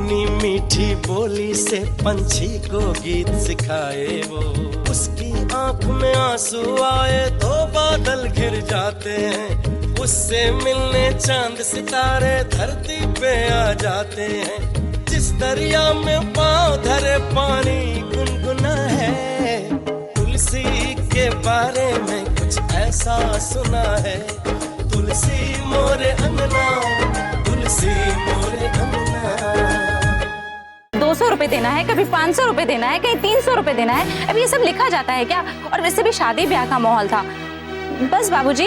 अपनी मीठी बोली से पंछी को गीत सिखाए वो, उसकी आंख में आंसू आए तो बादल घिर जाते हैं, उससे मिलने चांद सितारे धरती पे आ जाते हैं। जिस दरिया में पांव धरे पानी गुनगुना है, तुलसी के बारे में कुछ ऐसा सुना है। तुलसी मोरे अंगना, तुलसी मोरे अंगना। 200 रुपए देना है, कभी 500 रुपए देना है, कहीं 300 रुपए देना है। अब ये सब लिखा जाता है क्या? और वैसे भी शादी ब्याह का माहौल था। बस बाबूजी,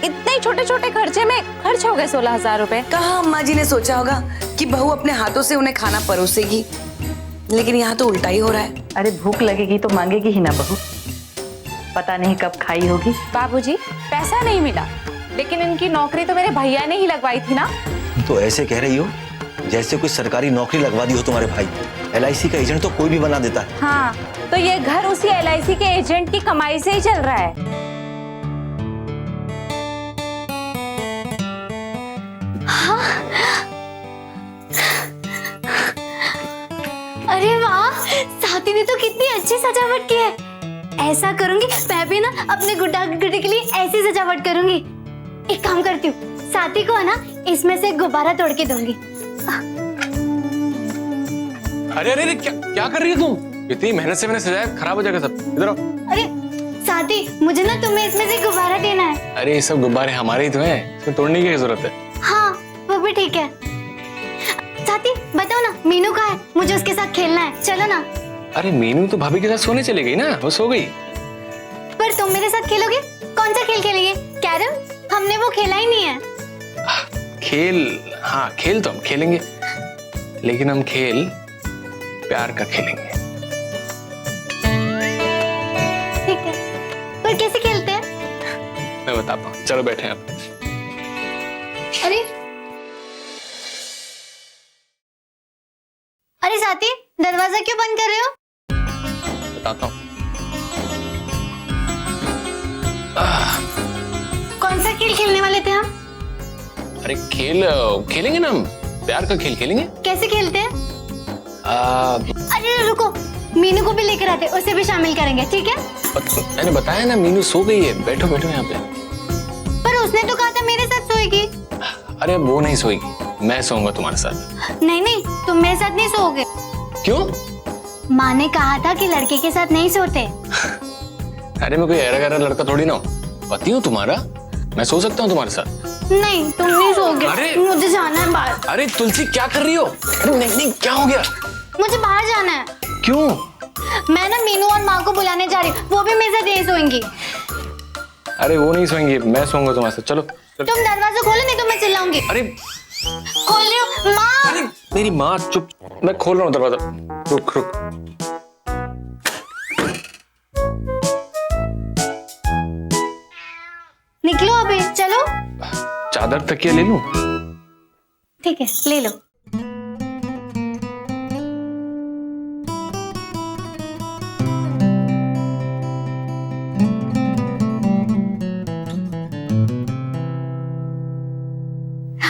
इतने छोटे छोटे खर्चे में खर्च हो गए 16,000 रुपए। कहाँ अम्मा जी ने सोचा होगा कि बहू अपने हाथों से उन्हें खाना परोसेगी, लेकिन यहाँ तो उल्टा ही हो रहा है। अरे भूख लगेगी तो मांगेगी ही ना बहू, पता नहीं कब खाई होगी। बाबूजी, पैसा नहीं मिला, लेकिन इनकी नौकरी तो मेरे भैया ने ही लगवाई थी ना। तो ऐसे कह रही हो जैसे कोई सरकारी नौकरी लगवा दी हो तुम्हारे भाई। LIC का एजेंट तो कोई भी बना देता है। हाँ, तो ये घर उसी LIC के एजेंट की कमाई से ही चल रहा है। हाँ। अरे वाह, साथी ने तो कितनी अच्छी सजावट की है। ऐसा करूंगी मैं भी ना, अपने गुड्डा गुड्डी के लिए ऐसी सजावट करूंगी। एक काम करती हूँ, साथी को है ना इसमें से गुब्बारा तोड़ के दूंगी। अरे अरे अरे क्या कर रही है तुम? इतनी मेहनत से मैंने सजाया, खराब हो जाएगा सब। इधर आओ। अरे साथी, मुझे ना तुम्हें इसमें से गुब्बारा देना है। अरे ये सब गुब्बारे हमारे ही तो हैं, इसमें तोड़ने की क्या जरूरत है? हाँ, वो भी ठीक है। साथी बताओ ना, मीनू कहाँ है? मुझे उसके साथ खेलना है, चलो ना। अरे मीनू तो भाभी के साथ सोने चली गई ना, वो सो गई। पर तुम मेरे साथ खेलोगे? कौन सा खेल खेलेंगे? कैरम? हमने वो खेला ही नहीं है। खेल? हाँ, खेल तो हम खेलेंगे, लेकिन हम खेल प्यार का खेलेंगे। ठीक है, पर कैसे खेलते हैं? मैं बताता हूँ, चलो बैठे हैं आप। अरे अरे साथी, दरवाजा क्यों बंद कर रहे हो? बताता हूँ। कौन सा खेल खेलने वाले थे हम? अरे खेल खेलेंगे ना, हम प्यार का खेल खेलेंगे। कैसे खेलते हैं? अरे रुको, मीनू को भी लेकर आते, उसे भी शामिल करेंगे, ठीक है? मैंने बताया ना, मीनू सो गई है। बैठो बैठो यहाँ पे। पर उसने तो कहा था मेरे साथ सोएगी। अरे वो नहीं सोएगी, मैं सोऊंगा तुम्हारे साथ। नहीं नहीं, तुम मेरे साथ नहीं सोओगे। क्यों? माँ ने कहा था कि लड़के के साथ नहीं सोते। अरे मैं कोई ऐरा गैरा लड़का थोड़ी ना हूँ, पति हूँ तुम्हारा, मैं सो सकता हूँ तुम्हारे साथ। नहीं, तुम नहीं सोओगे। अरे मुझे जाना है बाहर। अरे तुलसी, क्या कर रही हो? अरे नहीं नहीं, क्या हो गया? मुझे बाहर जाना है। क्यों? मैं ना मीनू और माँ को बुलाने जा रही हूँ, वो भी मेरे साथ यही सोएंगी। अरे वो नहीं सोएंगे, मैं सोऊंगा तुम्हारे साथ। चलो तुम दरवाजा खोलो, नहीं तो मैं चिल्लाऊंगी। अरे खोल रही हूँ माँ। अरे मेरी माँ, चुप, मैं खोल रहा हूँ दरवाजा। रुक रुक। निकलो अभी, चलो। चादर तकिया ले लूं? ठीक है, ले लो।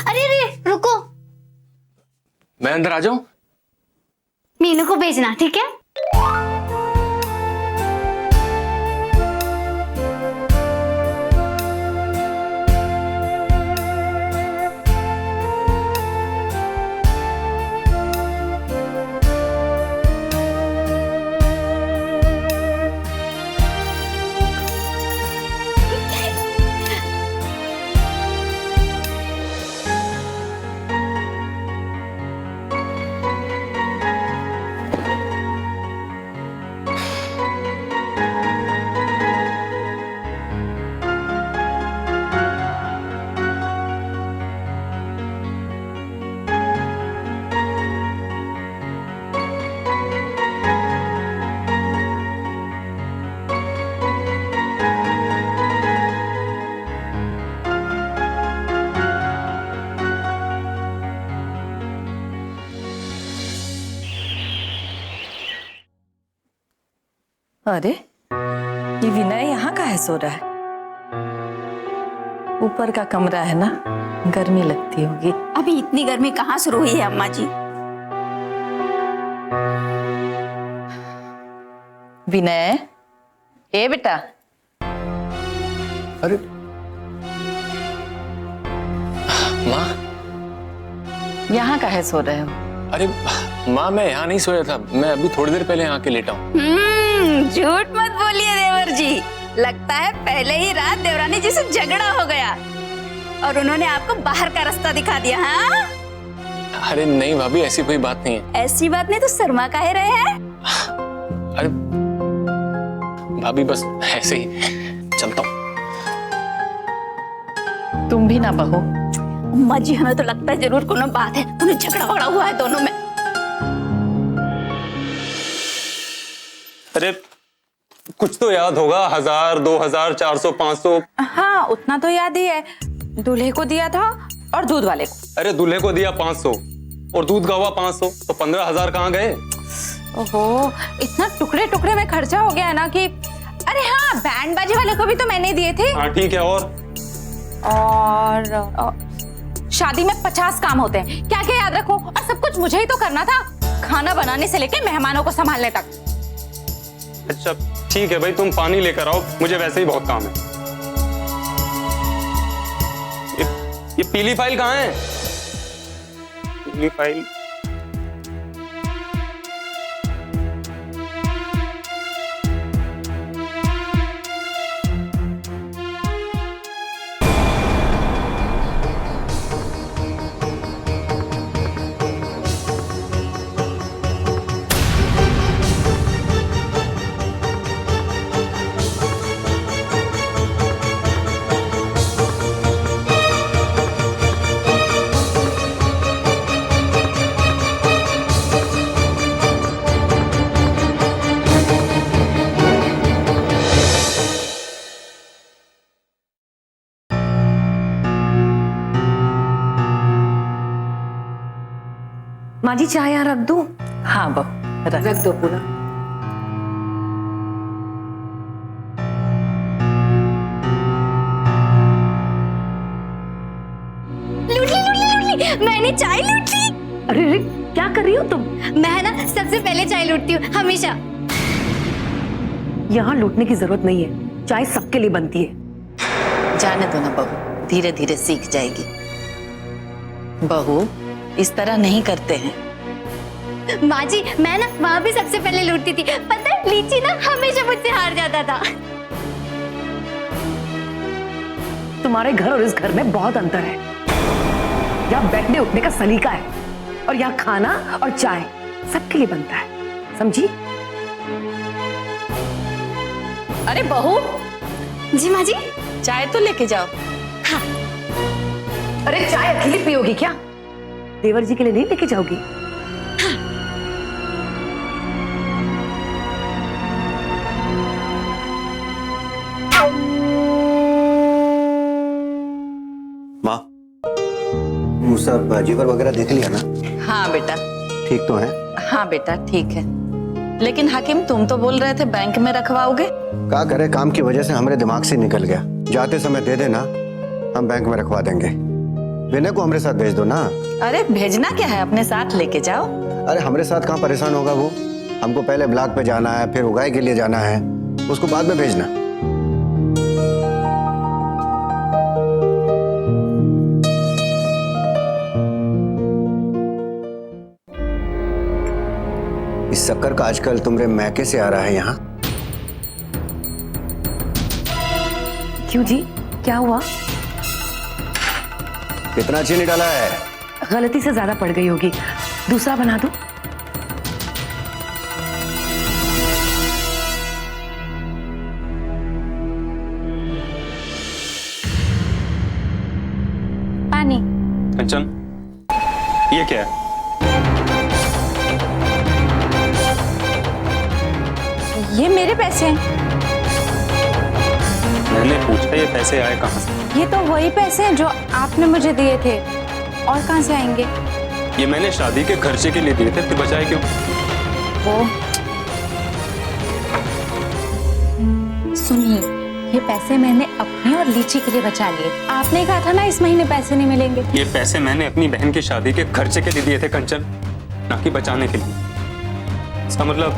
अरे अरे रुको, मैं अंदर आ जाऊं? मीनू को भेजना, ठीक है? अरे ये विनय यहाँ का है सो रहा है? ऊपर का कमरा है ना, गर्मी लगती होगी। अभी इतनी गर्मी कहाँ शुरू हुई है अम्मा जी? विनय, ए बेटा, अरे माँ, यहाँ काहे सो रहे हो? अरे माँ, मैं यहाँ नहीं सोया था, मैं अभी थोड़ी देर पहले यहाँ के लेटा हूँ। झूठ मत बोलिए देवर जी, लगता है पहले ही रात देवरानी जी से झगड़ा हो गया और उन्होंने आपको बाहर का रास्ता दिखा दिया। हाँ, अरे नहीं भाभी, ऐसी कोई बात नहीं है। ऐसी बात नहीं तो शर्मा काहे रहे हैं? अरे भाभी, बस ऐसे ही चलता हूँ। तुम भी ना बहू। अम्मा जी, हमें तो लगता है जरूर कोनो बात है, उन्हें झगड़ा वगड़ा हुआ है दोनों में। अरे कुछ तो याद होगा, 1000, 2000, 400, 500। हाँ, उतना तो याद ही है। दूल्हे को दिया था और दूध वाले को। अरे दूल्हे को दिया 500 और दूध का हुआ 500, तो 15,000 कहाँ गए? ओहो, इतना टुकड़े टुकड़े में खर्चा हो गया है ना कि अरे हाँ, बैंड बाजी वाले को भी तो मैंने दिए थे। हाँ ठीक है। और शादी में 50 काम होते हैं, क्या क्या याद रखूं? और सब कुछ मुझे ही तो करना था, खाना बनाने से लेके मेहमानों को संभालने तक। अच्छा ठीक है भाई, तुम पानी लेकर आओ, मुझे वैसे ही बहुत काम है। ये पीली फाइल कहाँ है? पीली फाइल। माँ जी, चाय यहाँ रख दूं? हाँ बहू, रख दो पूरा। मैंने चाय लूट ली। अरे अरे, क्या कर रही हो तुम? मैं ना सबसे पहले चाय लूटती हूँ हमेशा। यहाँ लूटने की जरूरत नहीं है, चाय सबके लिए बनती है। जाने दो ना बहू, धीरे धीरे सीख जाएगी। बहू, इस तरह नहीं करते हैं। माँ जी, मैं ना वहाँ भी सबसे पहले लूटती थी। पता है, लीची ना हमेशा मुझसे हार जाता था। तुम्हारे घर और इस घर में बहुत अंतर है। यहाँ बैठने उठने का सलीका है और यहाँ खाना और चाय सबके लिए बनता है, समझी? अरे बहू, जी माँ जी। चाय तो लेके जाओ। अरे चाय अकेली पियोगी क्या? देवर जी के लिए नहीं लेके जाओगी? माँ, वो सब जीवर वगैरह देख लिया ना? हाँ बेटा। ठीक तो है? हाँ बेटा, ठीक है। लेकिन हाकिम, तुम तो बोल रहे थे बैंक में रखवाओगे। क्या करे, काम की वजह से हमारे दिमाग से निकल गया। जाते समय दे देना, हम बैंक में रखवा देंगे। विनय को हमारे साथ भेज दो ना। अरे भेजना क्या है, अपने साथ लेके जाओ। अरे हमारे साथ कहाँ परेशान होगा वो? हमको पहले ब्लॉक पे जाना है, फिर उगाई के लिए जाना है, उसको बाद में भेजना। इस शक्कर का आजकल तुमरे मैके से आ रहा है यहाँ। क्यों जी, क्या हुआ? कितना चीनी डाला है? गलती से ज्यादा पड़ गई होगी, दूसरा बना दो। पानी। कंचन, ये क्या है? ये मेरे पैसे हैं। मैंने पूछा ये पैसे आए कहाँ से? ये तो वही पैसे हैं जो आपने मुझे दिए थे, और कहाँ से आएंगे? ये मैंने शादी के खर्चे के लिए दिए थे, फिर बचाए क्यों? वो सुनिए, ये पैसे मैंने अपने और लीची के लिए बचा लिए। आपने कहा था ना इस महीने पैसे नहीं मिलेंगे। ये पैसे मैंने अपनी बहन की शादी के खर्चे के लिए दिए थे कंचन, ना कि बचाने के लिए। इसका मतलब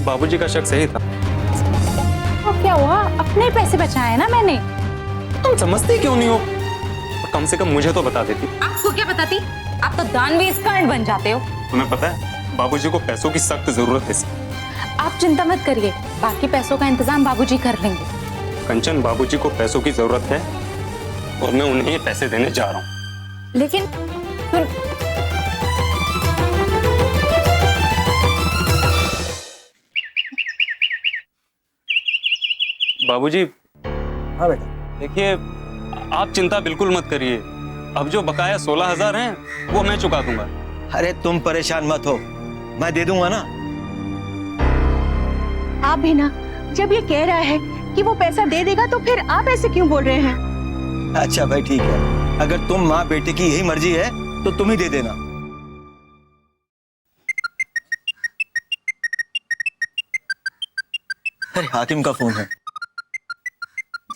बाबूजी का शक सही था। क्या हुआ, अपने पैसे बचाए ना मैंने। तुम समझती क्यों नहीं हो? कम से कम मुझे तो बता देती। आपको क्या बताती, आप तो दानवीर कांड बन जाते हो। तुम्हें पता है बाबूजी को पैसों की सख्त जरूरत है। आप चिंता मत करिए, बाकी पैसों का इंतजाम बाबूजी कर लेंगे। कंचन, बाबूजी को पैसों की जरूरत है और मैं उन्हें पैसे देने जा रहा हूँ। लेकिन सुन, बाबूजी, हाँ बेटा। देखिए, आप चिंता बिल्कुल मत करिए। अब जो बकाया 16,000 हैं वो मैं चुका दूंगा। अरे तुम परेशान मत हो, मैं दे दूंगा ना। आप भी ना, जब ये कह रहा है कि वो पैसा दे देगा तो फिर आप ऐसे क्यों बोल रहे हैं? अच्छा भाई ठीक है, अगर तुम माँ बेटे की यही मर्जी है तो तुम ही दे देना। अरे हाकिम का फोन है।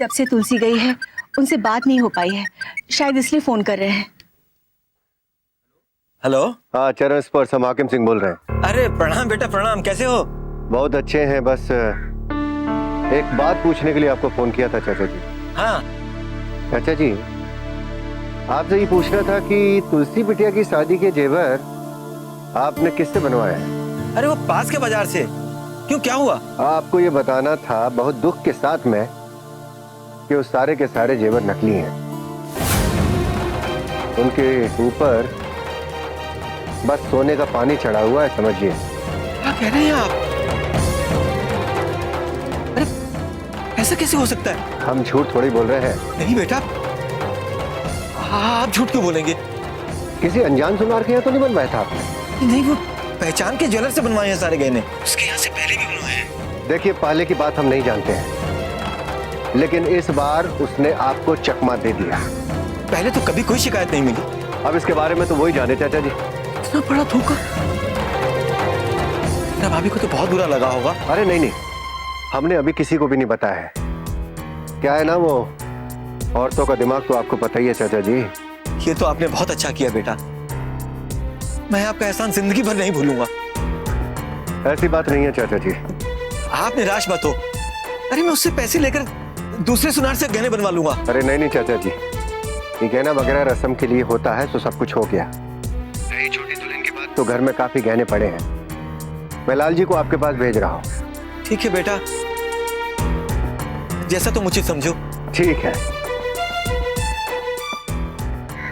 जब से तुलसी गई है उनसे बात नहीं हो पाई है, शायद इसलिए फोन कर रहे हैं। हेलो। हाँ चरण स्पर्श, हम हाकिम सिंह बोल रहे हैं। अरे प्रणाम बेटा प्रणाम, कैसे हो? बहुत अच्छे हैं, बस एक बात पूछने के लिए आपको फोन किया था चाचा जी। हाँ चाचा जी, आपसे ये पूछना था कि तुलसी बिटिया की शादी के जेवर आपने किससे बनवाया है? अरे वो पास के बाजार से। क्यों, क्या हुआ? आपको ये बताना था बहुत दुख के साथ में कि उस सारे के सारे जेवर नकली हैं। उनके ऊपर बस सोने का पानी चढ़ा हुआ है, समझिए। क्या कह रहे हैं आप? अरे ऐसा कैसे हो सकता है? हम झूठ थोड़ी बोल रहे हैं। नहीं बेटा, आप झूठ क्यों बोलेंगे? किसी अनजान सुनार के यहाँ तो नहीं बनवाया था आपने? नहीं, वो पहचान के ज्वेलर से बनवाए हैं सारे गहने। उसके यहाँ से पहले भी बनवाए हैं। देखिए, पहले की बात हम नहीं जानते हैं, लेकिन इस बार उसने आपको चकमा दे दिया। पहले तो कभी कोई शिकायत नहीं मिली। अब इसके बारे में तो वही जाने चाचा जी। इतना बड़ा धोखा। भाभी को तो बहुत बुरा लगा होगा। अरे नहीं नहीं, हमने अभी किसी को भी नहीं बताया है। क्या है ना, वो औरतों का दिमाग तो आपको पता ही है चाचा जी। ये तो आपने बहुत अच्छा किया बेटा, मैं आपका एहसान जिंदगी भर नहीं भूलूंगा। ऐसी बात नहीं है चाचा जी। आप निराश मत हो। अरे मैं उससे पैसे लेकर दूसरे सुनार से गहने बनवा लूंगा। अरे नहीं नहीं चाचा जी, ये गहना वगैरह रस्म के लिए होता है, तो सब कुछ हो गया। नई छोटी दुल्हन के बाद तो घर में काफी गहने पड़े हैं। मैं लाल जी को आपके पास भेज रहा हूँ। ठीक है बेटा, जैसा तुम उचित समझो। ठीक है।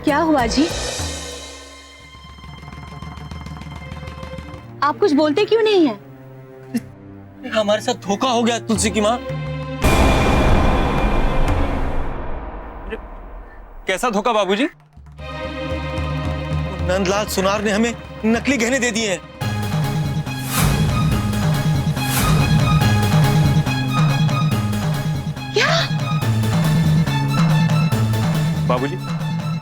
क्या हुआ जी? आप कुछ बोलते क्यों नहीं है? हमारे साथ धोखा हो गया तुलसी की माँ। कैसा धोखा बाबूजी? नंदलाल सुनार ने हमें नकली गहने दे दिए हैं। क्या? बाबूजी,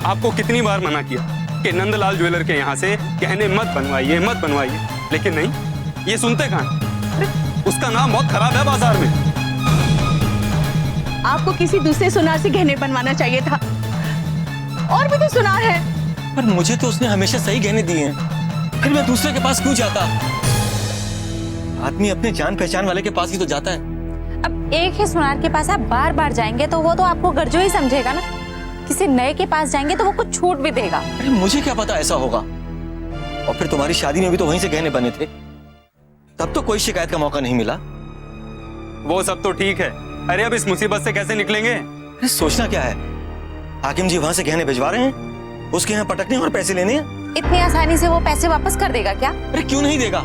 आपको कितनी बार मना किया कि नंदलाल ज्वेलर के यहाँ से गहने मत बनवाइए मत बनवाइए, लेकिन नहीं, ये सुनते कहाँ? उसका नाम बहुत खराब है बाजार में। आपको किसी दूसरे सुनार से गहने बनवाना चाहिए था, और भी तो सुनार है। पर मुझे तो उसने हमेशा सही गहने दिए हैं, फिर मैं दूसरे के पास क्यों जाता? आदमी अपने जान पहचान वाले के पास ही तो जाता है। अब एक ही सुनार के पास आप बार बार जाएंगे तो वो तो आपको गर्जो ही समझेगा ना। किसी नए के पास जाएंगे तो वो कुछ छूट भी देगा। अरे मुझे क्या पता ऐसा होगा। और फिर तुम्हारी शादी में भी तो वहीं से गहने बने थे, तब तो कोई शिकायत का मौका नहीं मिला। वो सब तो ठीक है, अरे अब इस मुसीबत से कैसे निकलेंगे? अरे सोचना क्या है, हाकिम जी वहां से गहने भिजवा रहे हैं, उसके यहाँ पटकने और पैसे लेने हैं। इतनी आसानी से वो पैसे वापस कर देगा क्या? अरे क्यों नहीं देगा,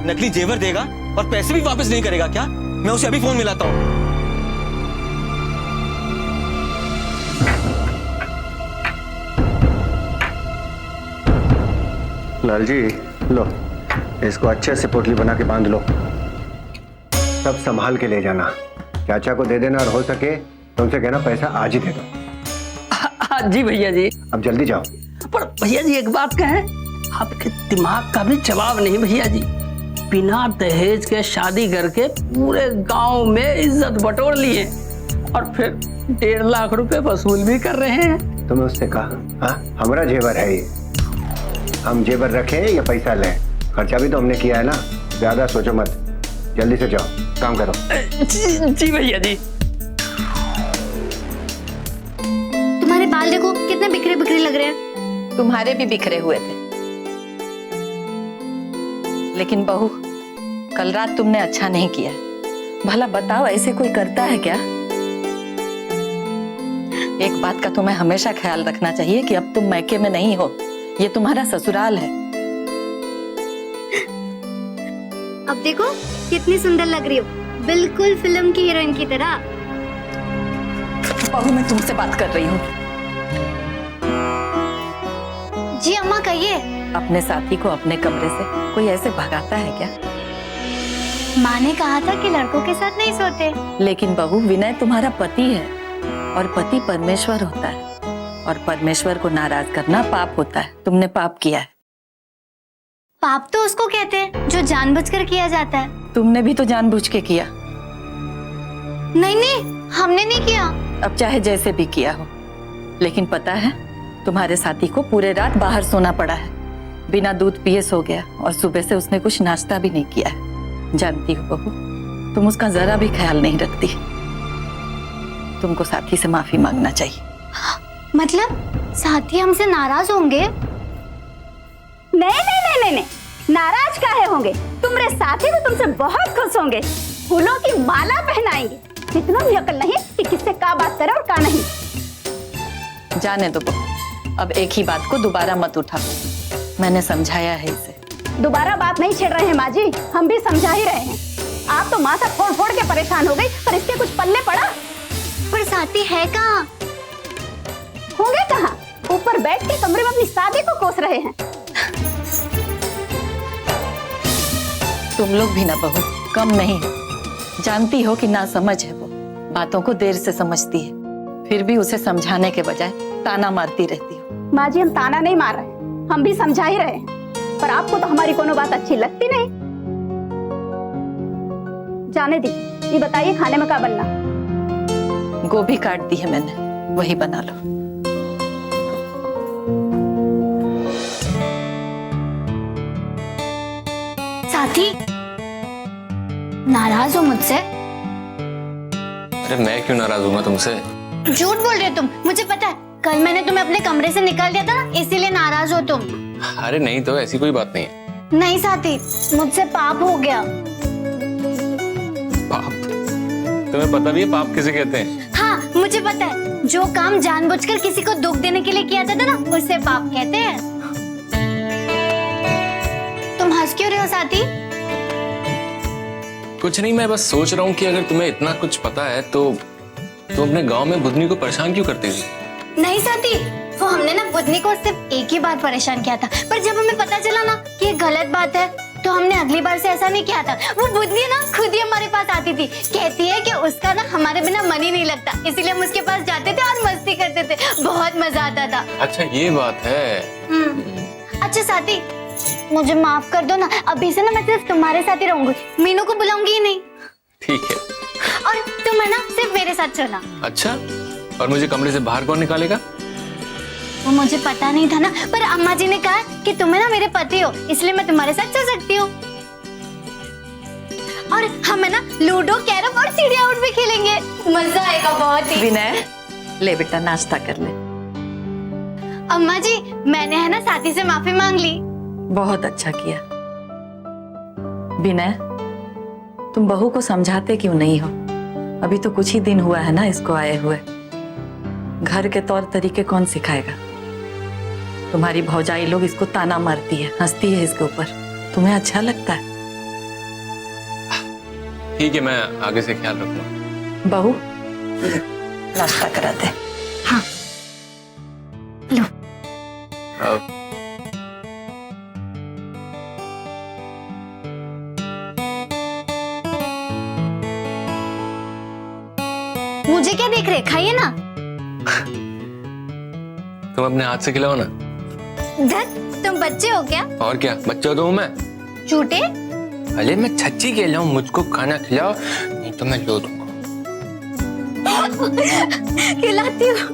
नकली जेवर देगा और पैसे भी वापस नहीं करेगा क्या? मैं उसे अभी फोन मिलाता हूँ। लाल जी लो, इसको अच्छे से पोटली बना के बांध लो। सब संभाल के ले जाना, चाचा को दे देना, और हो सके तो उनसे कहना पैसा आज ही दे दो। जी भैया जी। अब जल्दी जाओ। पर भैया जी एक बात कहें, आपके दिमाग का भी जवाब नहीं भैया जी। बिना दहेज के शादी करके पूरे गांव में इज्जत बटोर लिए और फिर 1.5 लाख रुपए वसूल भी कर रहे हैं। तुमने उससे कहा, हाँ हमारा जेवर है ये, हम जेवर रखें या पैसा लें? खर्चा भी तो हमने किया है ना, ज्यादा सोचो मत, जल्दी से जाओ। काम करो। जी भैया जी। तुम्हारे बाल देखो कितने बिखरे बिखरे लग रहे हैं। तुम्हारे भी बिखरे हुए थे, लेकिन बहू कल रात तुमने अच्छा नहीं किया। भला बताओ, ऐसे कोई करता है क्या? एक बात का तुम्हें हमेशा ख्याल रखना चाहिए कि अब तुम मैके में नहीं हो, ये तुम्हारा ससुराल है। अब देखो कितनी सुंदर लग रही हो, बिल्कुल फिल्म की हीरोइन की तरह। बहू मैं तुमसे बात कर रही हूँ। जी अम्मा कहिए। अपने साथी को अपने कमरे से कोई ऐसे भगाता है क्या? माँ ने कहा था कि लड़कों के साथ नहीं सोते। लेकिन बहू, विनय तुम्हारा पति है और पति परमेश्वर होता है, और परमेश्वर को नाराज करना पाप होता है। तुमने पाप किया है। पाप तो उसको कहते हैं जो जानबूझकर किया जाता है। तुमने भी तो जानबूझ के किया। नहीं नहीं, हमने नहीं किया। अब चाहे जैसे भी किया हो, लेकिन पता है तुम्हारे साथी को पूरे रात बाहर सोना पड़ा है। बिना दूध पिए सो गया और सुबह से उसने कुछ नाश्ता भी नहीं किया है। जानती हो बहू, तुम उसका जरा भी ख्याल नहीं रखती। तुमको साथी से माफी मांगना चाहिए। मतलब साथी हमसे नाराज होंगे? नहीं नहीं नहीं नहीं नहीं, नाराज काहे होंगे? तुम्हारे साथी तो तुमसे बहुत खुश होंगे, फूलों की माला पहनाएंगे। इतना भी अकल नहीं कि किससे का बात करे और का नहीं। जाने दो बहू, अब एक ही बात को दोबारा मत उठाओ। मैंने समझाया है इसे। दोबारा बात नहीं छेड़ रहे हैं माँ जी, हम भी समझा ही रहे हैं। आप तो माथा फोड़ फोड़ के परेशान हो गई, पर इसके कुछ पल्ले पड़ा? पर साथी है कहाँ? होंगे कहाँ? ऊपर बैठ के कमरे में अपनी शादी को कोस रहे हैं। तुम लोग भी ना बहू कम नहीं हो। जानती हो कि ना समझ है वो, बातों को देर से समझती है, फिर भी उसे समझाने के बजाय ताना मारती रहती हो। माँ जी हम ताना नहीं मार रहे, हम भी समझा ही रहे हैं, पर आपको तो हमारी कोनो बात अच्छी लगती नहीं। जाने दी, ये बताइए खाने में क्या बनना? गोभी काट दी है मैंने, वही बना लो। साथी नाराज हो मुझसे? अरे मैं क्यों नाराज हूँ तुमसे? झूठ बोल रहे हो तुम, मुझे पता है। कल मैंने तुम्हें अपने कमरे से निकाल दिया था ना, इसीलिए नाराज हो तुम। अरे नहीं तो, ऐसी कोई बात नहीं है। नहीं साथी, मुझसे पाप हो गया। पाप? तुम्हें पता भी है पाप किसे कहते हैं? हाँ मुझे पता है, जो काम जानबूझकर किसी को दुख देने के लिए किया जाता है ना, उसे पाप कहते हैं। तुम हंस क्यों रहे हो साथी? कुछ नहीं, मैं बस सोच रहा हूँ कि अगर तुम्हें इतना कुछ पता है तो तुम अपने गांव में बुधनी को परेशान क्यों करते थी? नहीं साथी, वो हमने ना बुधनी को सिर्फ एक ही बार परेशान किया था, पर जब हमें पता चला ना कि ये गलत बात है, तो हमने अगली बार से ऐसा नहीं किया था। वो बुधनी ना खुद ही हमारे पास आती थी, कहती है कि उसका ना हमारे बिना मन ही नहीं लगता, इसीलिए हम उसके पास जाते थे और मस्ती करते थे, बहुत मजा आता था। अच्छा ये बात है। अच्छा साथी, मुझे माफ कर दो ना, अभी से ना मैं सिर्फ तुम्हारे साथ ही रहूंगी, मीनू को बुलाऊंगी ही नहीं। ठीक है। और तुम है ना सिर्फ मेरे साथ चलना। अच्छा, और मुझे कमरे से बाहर कौन निकालेगा? वो मुझे पता नहीं था ना, पर अम्मा जी ने कहा कि तुम है ना मेरे पति हो, इसलिए मैं तुम्हारे साथ चल सकती हूँ। और हम है ना लूडो, कैरम और सीढ़ी आउट भी खेलेंगे, मजा आएगा बहुत ही। विनय, ले बेटा नाश्ता कर ले। अम्मा जी, मैंने है ना साथी से माफी मांग ली। बहुत अच्छा किया। विनय, तुम बहू को समझाते क्यों नहीं हो? अभी तो कुछ ही दिन हुआ है ना इसको आए हुए। घर के तौर तरीके कौन सिखाएगा? तुम्हारी भौजाई लोग इसको ताना मारती है, हंसती है इसके ऊपर। तुम्हें अच्छा लगता है? ठीक है, मैं आगे से ख्याल रखूंगा। बहू नाश्ता करा दे। हाँ लो। मुझे क्या देख रहे, खाइए ना। तुम अपने हाथ से खिलाओ ना। धत, तुम बच्चे हो क्या? और क्या, बच्चा तो हूँ मैं। झूठे। अरे मैं सच्ची कह रहा हूँ, मुझको खाना खिलाओ, नहीं तो मैं लो दूंगा। खिलाती हूँ।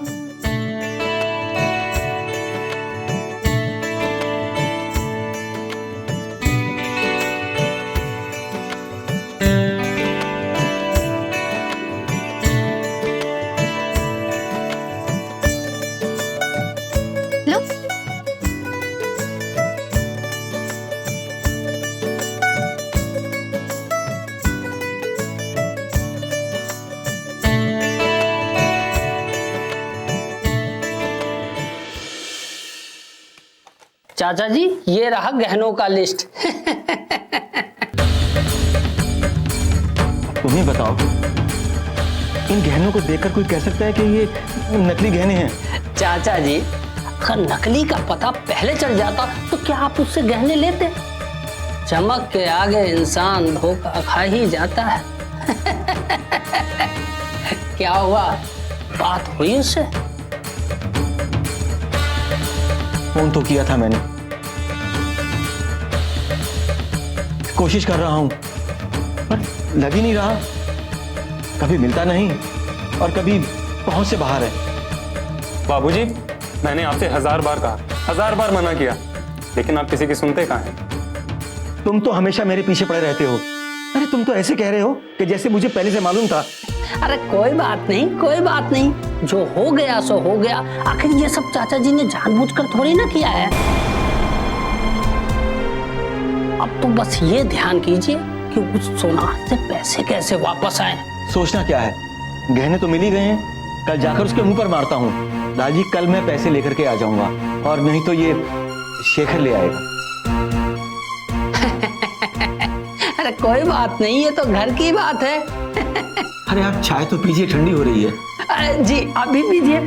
चाचा जी ये रहा गहनों का लिस्ट। तुम्हें बताओ, इन गहनों को देखकर कोई कह सकता है कि ये नकली गहने हैं? चाचा जी अगर नकली का पता पहले चल जाता तो क्या आप उससे गहने लेते? चमक के आगे इंसान धोखा खा ही जाता है। क्या हुआ, बात हुई उससे? फोन तो किया था मैंने, कोशिश कर रहा हूं, पर लग ही नहीं रहा। कभी मिलता नहीं और कभी पहुंच से बाहर है। बाबूजी, मैंने आपसे 1000 बार कहा, 1000 बार मना किया, लेकिन आप किसी की सुनते कहाँ हैं? तुम तो हमेशा मेरे पीछे पड़े रहते हो। अरे तुम तो ऐसे कह रहे हो कि जैसे मुझे पहले से मालूम था। अरे कोई बात नहीं, कोई बात नहीं, जो हो गया सो हो गया। आखिर ये सब चाचा जी ने जानबूझकर थोड़ी ना किया है। अब तो बस ये ध्यान कीजिए कि उस सोनार से पैसे कैसे वापस आए। सोचना क्या है, गहने तो मिल ही गए हैं, कल जाकर उसके मुंह पर मारता हूँ। दादी कल मैं पैसे लेकर के आ जाऊंगा, और नहीं तो ये शेखर ले आएगा। अरे कोई बात नहीं, ये तो घर की बात है। अरे आप चाय तो पीजिए, ठंडी हो रही है। अरे जी आप भी पीजिए।